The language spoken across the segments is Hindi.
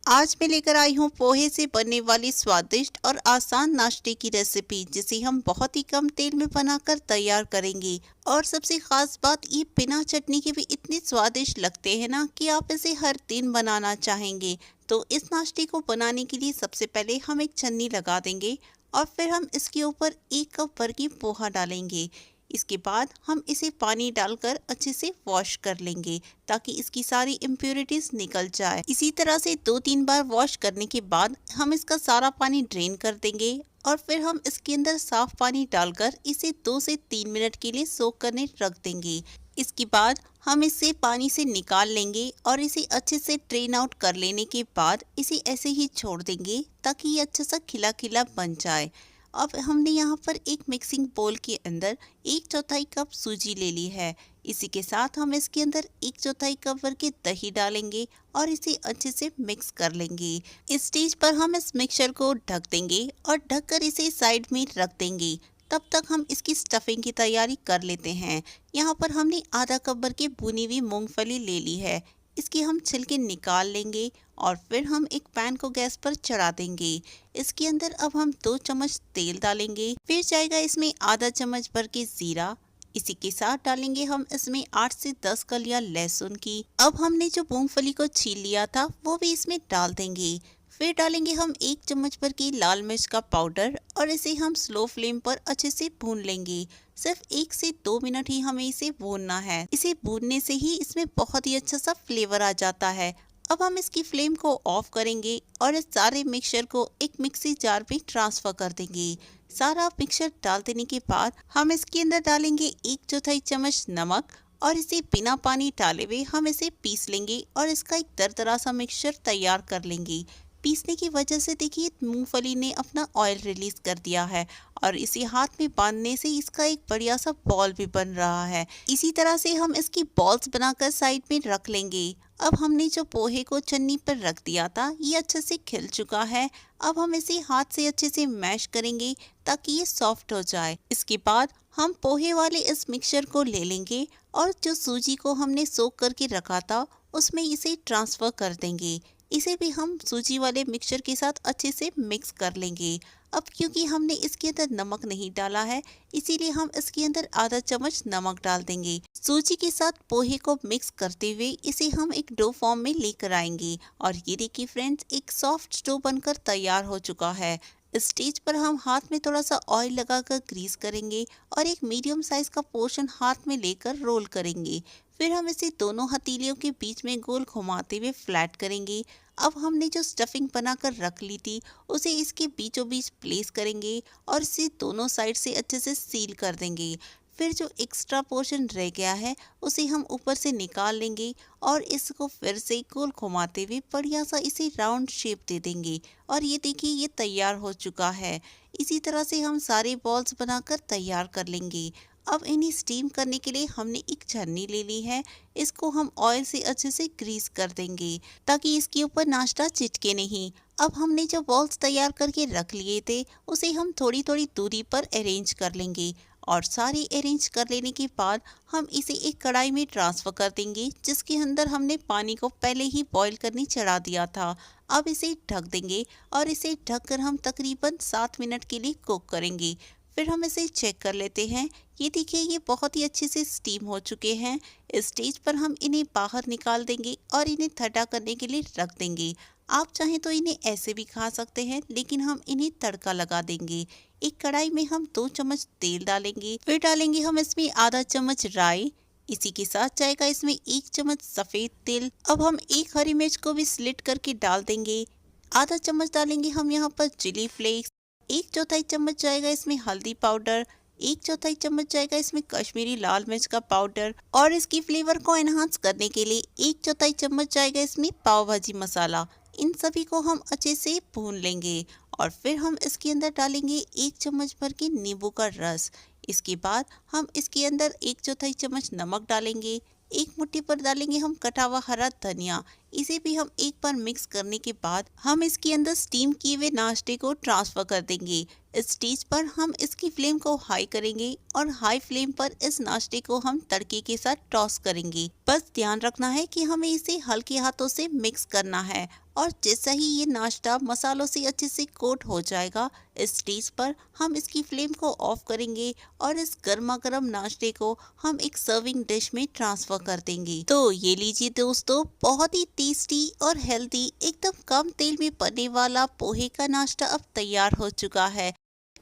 आज मैं लेकर आई हूँ पोहे से बनने वाली स्वादिष्ट और आसान नाश्ते की रेसिपी, जिसे हम बहुत ही कम तेल में बनाकर तैयार करेंगे। और सबसे खास बात, ये बिना चटनी के भी इतने स्वादिष्ट लगते हैं ना कि आप इसे हर दिन बनाना चाहेंगे। तो इस नाश्ते को बनाने के लिए सबसे पहले हम एक छन्नी लगा देंगे और फिर हम इसके ऊपर 1 कप भर के पोहा डालेंगे। इसके बाद हम इसे पानी डालकर अच्छे से वॉश कर लेंगे ताकि इसकी सारी इम्प्योरिटीज निकल जाए। इसी तरह से 2-3 बार वॉश करने के बाद हम इसका सारा पानी ड्रेन कर देंगे और फिर हम इसके अंदर साफ पानी डालकर इसे 2 से 3 मिनट के लिए सोक करने रख देंगे। इसके बाद हम इसे पानी से निकाल लेंगे और इसे अच्छे से ड्रेन आउट कर लेने के बाद इसे ऐसे ही छोड़ देंगे ताकि ये अच्छा सा खिला खिला बन जाए। अब हमने यहाँ पर एक मिक्सिंग बोल के अंदर 1/4 कप सूजी ले ली है। इसी के साथ हम इसके अंदर 1/4 कप भर के दही डालेंगे और इसे अच्छे से मिक्स कर लेंगे। इस स्टेज पर हम इस मिक्सचर को ढक देंगे और ढककर इसे साइड में रख देंगे। तब तक हम इसकी स्टफिंग की तैयारी कर लेते हैं। यहाँ पर हमने आधा कप भर के भुनी हुई मूंगफली ले ली है। इसके हम छिलके निकाल लेंगे और फिर हम एक पैन को गैस पर चढ़ा देंगे। इसके अंदर अब हम 2 चम्मच तेल डालेंगे। फिर जाएगा इसमें आधा चम्मच भर के जीरा। इसी के साथ डालेंगे हम इसमें 8 से 10 कलियां लहसुन की। अब हमने जो मूंगफली को छील लिया था वो भी इसमें डाल देंगे। फिर डालेंगे हम 1 चम्मच भर की लाल मिर्च का पाउडर और इसे हम स्लो फ्लेम पर अच्छे से भून लेंगे। सिर्फ 1 से 2 मिनट ही हमें इसे भूनना है। इसे भूनने से ही इसमें बहुत ही अच्छा सा फ्लेवर आ जाता है। अब हम इसकी फ्लेम को ऑफ करेंगे और इस सारे मिक्सचर को एक मिक्सी जार में ट्रांसफर कर देंगे। सारा मिक्सचर डाल देने के बाद हम इसके अंदर डालेंगे 1/4 चम्मच नमक और इसे बिना पानी डाले हुए हम इसे पीस लेंगे और इसका एक दरदरा सा मिक्सचर तैयार कर लेंगे। पीसने की वजह से देखिए मूंगफली ने अपना ऑयल रिलीज कर दिया है और इसे हाथ में बांधने से इसका एक बढ़िया सा बॉल भी बन रहा है। इसी तरह से हम इसकी बॉल्स बनाकर साइड में रख लेंगे। अब हमने जो पोहे को छन्नी पर रख दिया था ये अच्छे से खिल चुका है। अब हम इसे हाथ से अच्छे से मैश करेंगे ताकि ये सॉफ्ट हो जाए। इसके बाद हम पोहे वाले इस मिक्सचर को ले लेंगे और जो सूजी को हमने सोक करके रखा था उसमें इसे ट्रांसफर कर देंगे। इसे भी हम सूजी वाले मिक्सचर के साथ अच्छे से मिक्स कर लेंगे। अब क्योंकि हमने इसके अंदर नमक नहीं डाला है इसीलिए हम इसके अंदर आधा चम्मच नमक डाल देंगे। सूजी के साथ पोहे को मिक्स करते हुए इसे हम एक डो फॉर्म में लेकर आएंगे और ये देखिए फ्रेंड्स, एक सॉफ्ट डो बनकर तैयार हो चुका है। इस स्टेज पर हम हाथ में थोड़ा सा ऑयल लगाकर ग्रीस करेंगे और एक मीडियम साइज का पोर्शन हाथ में लेकर रोल करेंगे। फिर हम इसे दोनों हथेलियों के बीच में गोल घुमाते हुए फ्लैट करेंगे। अब हमने जो स्टफिंग बनाकर रख ली थी उसे इसके बीचों बीच प्लेस करेंगे और इसे दोनों साइड से अच्छे से सील कर देंगे। फिर जो एक्स्ट्रा पोर्शन रह गया है उसे हम ऊपर से निकाल लेंगे और इसको फिर से गोल घुमाते हुए बढ़िया सा इसे राउंड शेप दे देंगे। और ये देखिए ये तैयार हो चुका है। इसी तरह से हम सारे बॉल्स बनाकर तैयार कर लेंगे। अब इन्हें स्टीम करने के लिए हमने एक छन्नी ले ली है। इसको हम ऑयल से अच्छे से ग्रीस कर देंगे ताकि इसके ऊपर नाश्ता चिटके नहीं। अब हमने जो बॉल्स तैयार करके रख लिए थे उसे हम थोड़ी थोड़ी दूरी पर अरेंज कर लेंगे और सारी अरेंज कर लेने के बाद हम इसे एक कढ़ाई में ट्रांसफ़र कर देंगे जिसके अंदर हमने पानी को पहले ही बॉईल करने चढ़ा दिया था। अब इसे ढक देंगे और इसे ढककर हम तकरीबन 7 मिनट के लिए कुक करेंगे। फिर हम इसे चेक कर लेते हैं। ये देखिए ये बहुत ही अच्छे से स्टीम हो चुके हैं। इस स्टेज पर हम इन्हें बाहर निकाल देंगे और इन्हें ठंडा करने के लिए रख देंगे। आप चाहें तो इन्हें ऐसे भी खा सकते हैं लेकिन हम इन्हें तड़का लगा देंगे। एक कढ़ाई में हम 2 चम्मच तेल डालेंगे। फिर डालेंगे हम इसमें आधा चम्मच राई। इसी के साथ जाएगा इसमें 1 चम्मच सफ़ेद तिल। अब हम एक हरी मिर्च को भी स्लिट करके डाल देंगे। आधा चम्मच डालेंगे हम यहाँ पर चिली फ्लेक्स। 1/4 चम्मच जाएगा इसमें हल्दी पाउडर। 1/4 चम्मच जाएगा इसमें कश्मीरी लाल मिर्च का पाउडर और इसकी फ्लेवर को एनहांस करने के लिए 1/4 चम्मच जाएगा इसमें पाव भाजी मसाला। इन सभी को हम अच्छे से भून लेंगे और फिर हम इसके अंदर डालेंगे 1 चम्मच भर के नींबू का रस। इसके बाद हम इसके अंदर 1/4 चम्मच नमक डालेंगे। एक मुट्ठी पर डालेंगे हम कटा हुआ हरा धनिया। इसे भी हम एक बार मिक्स करने के बाद हम इसके अंदर स्टीम किए हुए नाश्ते को ट्रांसफर कर देंगे। इस स्टेज पर हम इसकी फ्लेम को हाई करेंगे और हाई फ्लेम पर इस नाश्ते को हम तड़के के साथ टॉस करेंगे। बस ध्यान रखना है कि हमें इसे हल्के हाथों से मिक्स करना है और जैसा ही ये नाश्ता मसालों से अच्छे से कोट हो जाएगा, इस स्टेज पर हम इसकी फ्लेम को ऑफ करेंगे और इस गर्मा गर्म नाश्ते को हम एक सर्विंग डिश में ट्रांसफर कर देंगे। तो ये लीजिए दोस्तों, बहुत ही टेस्टी और हेल्दी, एकदम कम तेल में बनने वाला पोहे का नाश्ता अब तैयार हो चुका है।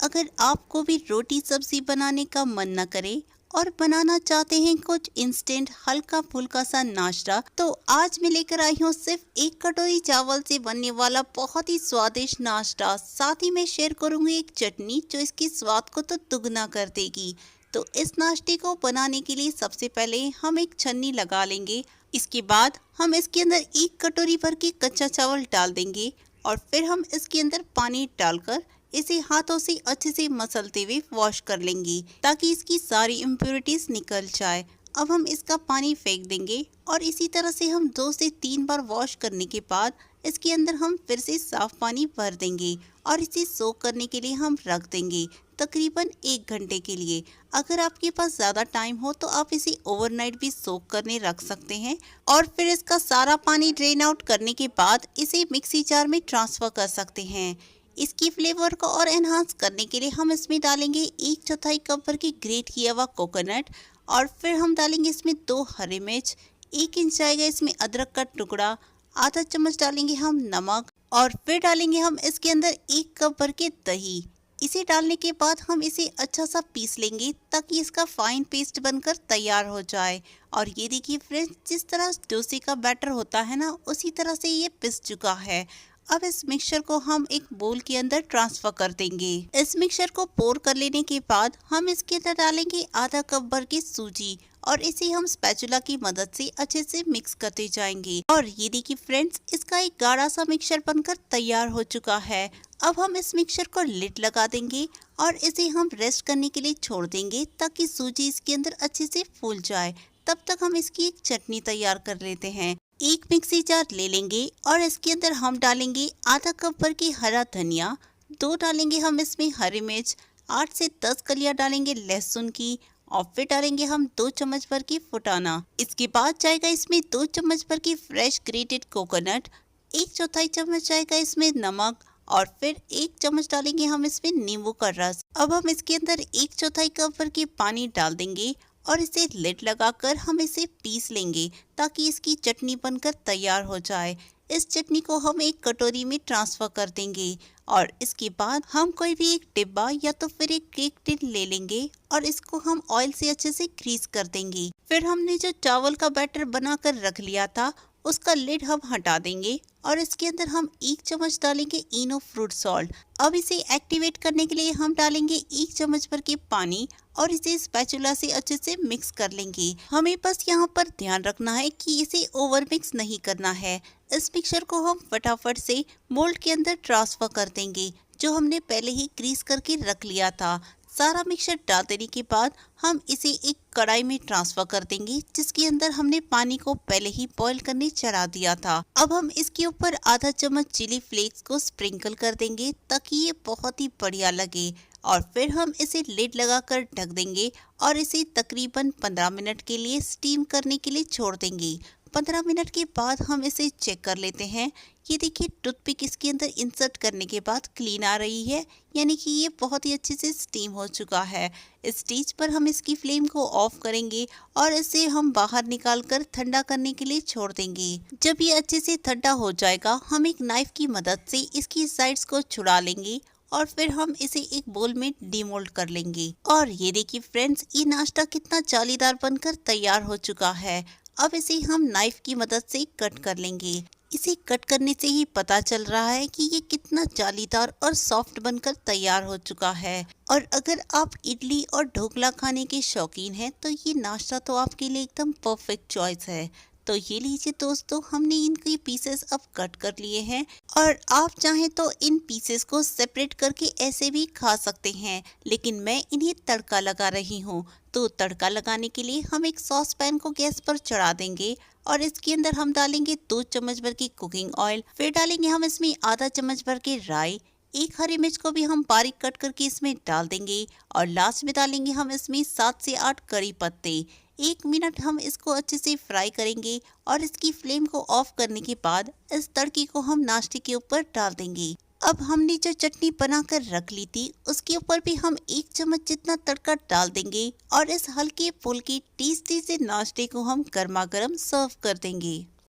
अगर आपको भी रोटी सब्जी बनाने का मन न करे और बनाना चाहते हैं कुछ इंस्टेंट हल्का फुल्का सा नाश्ता, तो आज मैं लेकर आई हूँ सिर्फ 1 कटोरी चावल से बनने वाला बहुत ही स्वादिष्ट नाश्ता। साथ ही मैं शेयर करूँगी एक चटनी जो इसके स्वाद को तो दुगना कर देगी। तो इस नाश्ते को बनाने के लिए सबसे पहले हम एक छन्नी लगा लेंगे। इसके बाद हम इसके अंदर 1 कटोरी भर के कच्चा चावल डाल देंगे और फिर हम इसके अंदर पानी डालकर इसे हाथों से अच्छे से मसलते हुए वॉश कर लेंगे ताकि इसकी सारी इम्प्योरिटीज निकल जाए। अब हम इसका पानी फेंक देंगे और इसी तरह से हम 2 से 3 बार वॉश करने के बाद इसके अंदर हम फिर से साफ पानी भर देंगे और इसे सोक करने के लिए हम रख देंगे तकरीबन 1 घंटे के लिए। अगर आपके पास ज़्यादा टाइम हो तो आप इसे ओवरनाइट भी सोक करने रख सकते हैं और फिर इसका सारा पानी ड्रेन आउट करने के बाद इसे मिक्सी जार में ट्रांसफ़र कर सकते हैं। इसकी फ्लेवर को और एनहांस करने के लिए हम इसमें डालेंगे 1/4 कप भर के ग्रेट किया हुआ कोकोनट और फिर हम डालेंगे इसमें 2 हरी मिर्च, 1 इंच जाएगा इसमें अदरक का टुकड़ा, आधा चम्मच डालेंगे हम नमक और फिर डालेंगे हम इसके अंदर 1 कप भर के दही। इसे डालने के बाद हम इसे अच्छा सा पीस लेंगे ताकि इसका फाइन पेस्ट बनकर तैयार हो जाए। और ये देखिए फ्रेंड्स, जिस तरह डोसे का बैटर होता है ना, उसी तरह से ये पिस चुका है। अब इस मिक्सचर को हम एक बोल के अंदर ट्रांसफर कर देंगे। इस मिक्सचर को पोर कर लेने के बाद हम इसके अंदर डालेंगे आधा कप भर के सूजी और इसे हम स्पैचुला की मदद से अच्छे से मिक्स करते जाएंगे। और ये देखिए फ्रेंड्स, इसका एक गाढ़ा सा मिक्सचर बनकर तैयार हो चुका है। अब हम इस मिक्सचर को लिड लगा देंगे और इसे हम रेस्ट करने के लिए छोड़ देंगे ताकि सूजी इसके अंदर अच्छे से फूल जाए। तब तक हम इसकी एक चटनी तैयार कर लेते हैं। एक मिक्सी जार ले लेंगे और इसके अंदर हम डालेंगे आधा कप भर की हरा धनिया, 2 डालेंगे हम इसमें हरी मिर्च, 8 से 10 कलियां डालेंगे लहसुन की और फिर डालेंगे हम 2 चम्मच भर की फुटाना। इसके बाद जाएगा इसमें 2 चम्मच भर की फ्रेश ग्रेटेड कोकोनट, 1/4 चम्मच जाएगा इसमें नमक और फिर 1 चम्मच डालेंगे हम इसमें नींबू का रस। अब हम इसके अंदर 1/4 कप भर के पानी डाल देंगे और इसे लिड लगाकर हम इसे पीस लेंगे ताकि इसकी चटनी बनकर तैयार हो जाए। इस चटनी को हम एक कटोरी में ट्रांसफर कर देंगे और इसके बाद हम कोई भी एक डिब्बा या तो फिर एक केक टिन ले लेंगे और इसको हम ऑयल से अच्छे से ग्रीस कर देंगे। फिर हमने जो चावल का बैटर बनाकर रख लिया था उसका लिड हम हटा देंगे और इसके अंदर हम 1 चम्मच डालेंगे इनो फ्रूट सॉल्ट। अब इसे एक्टिवेट करने के लिए हम डालेंगे 1 चम्मच भर के पानी और इसे स्पैचुला से अच्छे से मिक्स कर लेंगे। हमें बस यहाँ पर ध्यान रखना है कि इसे ओवर मिक्स नहीं करना है। इस मिक्सचर को हम फटाफट से मोल्ड के अंदर ट्रांसफर कर देंगे जो हमने पहले ही ग्रीस करके रख लिया था। सारा मिक्सचर डाल देने के बाद हम इसे एक कढ़ाई में ट्रांसफर कर देंगे जिसके अंदर हमने पानी को पहले ही बॉईल करने चढ़ा दिया था। अब हम इसके ऊपर आधा चम्मच चिली फ्लेक्स को स्प्रिंकल कर देंगे ताकि ये बहुत ही बढ़िया लगे और फिर हम इसे लिड लगाकर ढक देंगे और इसे तकरीबन 15 मिनट के लिए स्टीम करने के लिए छोड़ देंगे। 15 मिनट के बाद हम इसे चेक कर लेते हैं। ये देखिए, टूथपिक इसके अंदर इंसर्ट करने के बाद क्लीन आ रही है, यानी कि ये बहुत ही अच्छे से स्टीम हो चुका है। इस स्टेज पर हम इसकी फ्लेम को ऑफ करेंगे और इसे हम बाहर निकाल कर ठंडा करने के लिए छोड़ देंगे। जब ये अच्छे से ठंडा हो जाएगा, हम एक नाइफ की मदद से इसकी साइड्स को छुड़ा लेंगे और फिर हम इसे एक बोल में डीमोल्ड कर लेंगे। और ये देखिए फ्रेंड्स, ये नाश्ता कितना जालीदार बनकर तैयार हो चुका है। अब इसे हम नाइफ की मदद से कट कर लेंगे। इसे कट करने से ही पता चल रहा है कि ये कितना जालीदार और सॉफ्ट बनकर तैयार हो चुका है। और अगर आप इडली और ढोकला खाने के शौकीन हैं तो ये नाश्ता तो आपके लिए एकदम परफेक्ट चॉइस है। तो ये लीजिए दोस्तों, हमने इनके पीसेस अब कट कर लिए हैं और आप चाहें तो इन पीसेस को सेपरेट करके ऐसे भी खा सकते हैं, लेकिन मैं इन्हें तड़का लगा रही हूँ। तो तड़का लगाने के लिए हम एक सॉस पैन को गैस पर चढ़ा देंगे और इसके अंदर हम डालेंगे 2 चम्मच भर की कुकिंग ऑयल। फिर डालेंगे हम इसमें आधा चम्मच भर के राई, एक हरी मिर्च को भी हम बारीक कट करके इसमें डाल देंगे और लास्ट में डालेंगे हम इसमें 7 से 8 करी पत्ते। 1 मिनट हम इसको अच्छे से फ्राई करेंगे और इसकी फ्लेम को ऑफ करने के बाद इस तड़के को हम नाश्ते के ऊपर डाल देंगे। अब हमने जो चटनी बनाकर रख ली थी उसके ऊपर भी हम 1 चम्मच जितना तड़का डाल देंगे और इस हल्के फुल्के टेस्टी से नाश्ते को हम गर्मा गर्म सर्व कर देंगे।